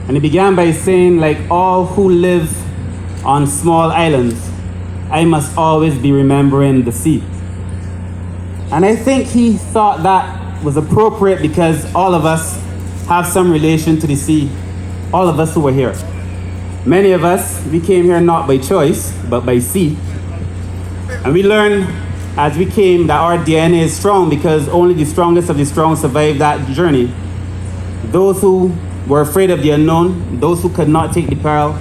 And he began by saying, like all who live on small islands, I must always be remembering the sea. And I think he thought that was appropriate because all of us have some relation to the sea, all of us who were here. Many of us, we came here not by choice, but by sea. And we learned as we came that our DNA is strong because only the strongest of the strong survived that journey. Those who were afraid of the unknown, those who could not take the peril,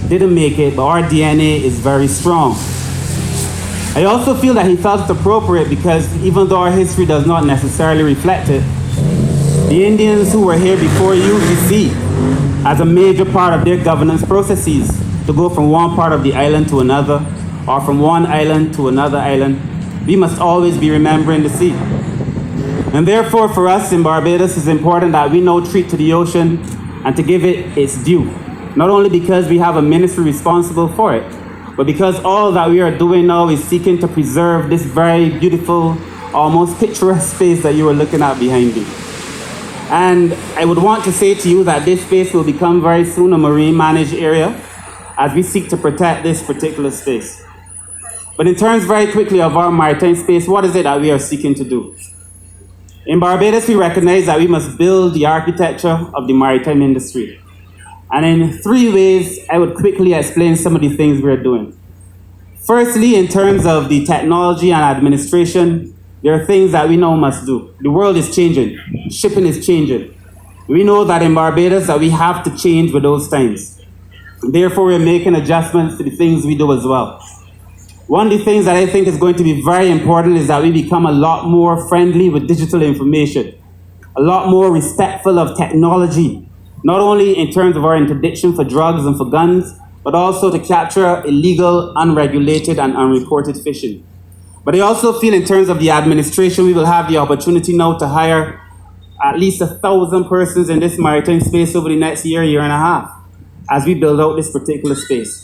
didn't make it, but our DNA is very strong. I also feel that he felt it appropriate because even though our history does not necessarily reflect it, the Indians who were here before used the sea as a major part of their governance processes to go from one part of the island to another, or from one island to another island. We must always be remembering the sea. And therefore, for us in Barbados, it's important that we now treat to the ocean and to give it its due. Not only because we have a ministry responsible for it, but because all that we are doing now is seeking to preserve this very beautiful, almost picturesque space that you are looking at behind me. And I would want to say to you that this space will become very soon a marine managed area as we seek to protect this particular space. But in terms very quickly of our maritime space, what is it that we are seeking to do? In Barbados, we recognize that we must build the architecture of the maritime industry. And in 3 ways, I would quickly explain some of the things we're doing. Firstly, in terms of the technology and administration, there are things that we now must do. The world is changing. Shipping is changing. We know that in Barbados that we have to change with those times. Therefore, we're making adjustments to the things we do as well. One of the things that I think is going to be very important is that we become a lot more friendly with digital information, a lot more respectful of technology, not only in terms of our interdiction for drugs and for guns, but also to capture illegal, unregulated, and unreported fishing. But I also feel in terms of the administration, we will have the opportunity now to hire at least 1,000 persons in this maritime space over the next year, year and a half, as we build out this particular space.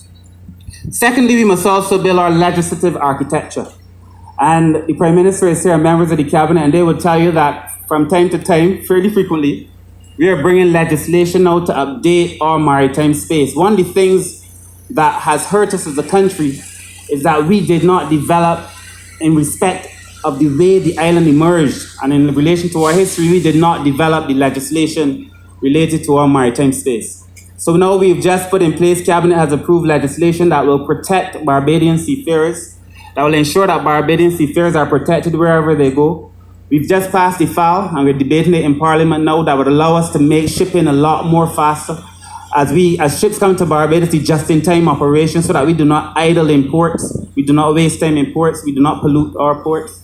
Secondly, we must also build our legislative architecture. And the Prime Minister is here, members of the Cabinet, and they will tell you that from time to time, fairly frequently, we are bringing legislation now to update our maritime space. One of the things that has hurt us as a country is that we did not develop in respect of the way the island emerged, and in relation to our history, we did not develop the legislation related to our maritime space. So now we've just put in place, Cabinet has approved legislation that will protect Barbadian seafarers, that will ensure that Barbadian seafarers are protected wherever they go. We've just passed the file, and we're debating it in Parliament now, that would allow us to make shipping a lot more faster. As ships come to Barbados, the just-in-time operation, so that we do not idle in ports, we do not waste time in ports, we do not pollute our ports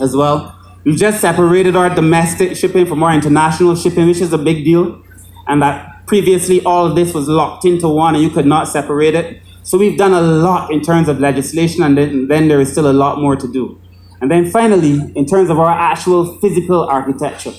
as well. We've just separated our domestic shipping from our international shipping, which is a big deal, and that previously all of this was locked into one and you could not separate it. So we've done a lot in terms of legislation, and then there is still a lot more to do. And then finally, in terms of our actual physical architecture,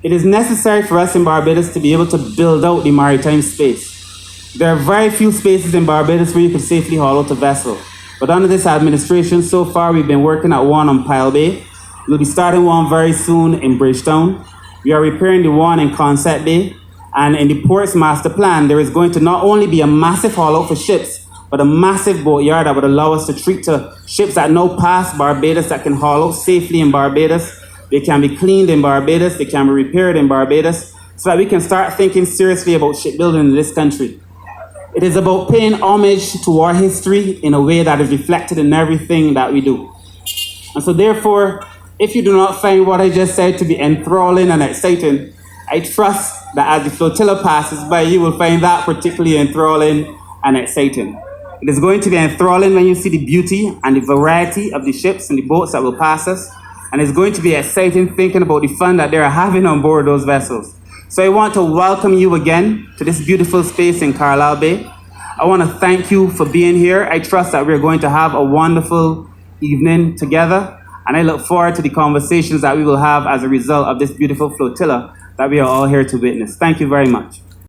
it is necessary for us in Barbados to be able to build out the maritime space. There are very few spaces in Barbados where you could safely haul out a vessel. But under this administration, so far, we've been working at one on Pile Bay. We'll be starting one very soon in Bridgetown. We are repairing the one in Concept Bay. And in the Ports Master Plan, there is going to not only be a massive haul out for ships, but a massive boatyard that would allow us to treat to ships that now pass Barbados that can haul out safely in Barbados. They can be cleaned in Barbados, they can be repaired in Barbados, so that we can start thinking seriously about shipbuilding in this country. It is about paying homage to our history in a way that is reflected in everything that we do. And so therefore, if you do not find what I just said to be enthralling and exciting, I trust that as the flotilla passes by, you will find that particularly enthralling and exciting. It is going to be enthralling when you see the beauty and the variety of the ships and the boats that will pass us. And it's going to be exciting thinking about the fun that they are having on board those vessels. So I want to welcome you again to this beautiful space in Carlisle Bay. I want to thank you for being here. I trust that we're going to have a wonderful evening together. And I look forward to the conversations that we will have as a result of this beautiful flotilla that we are all here to witness. Thank you very much.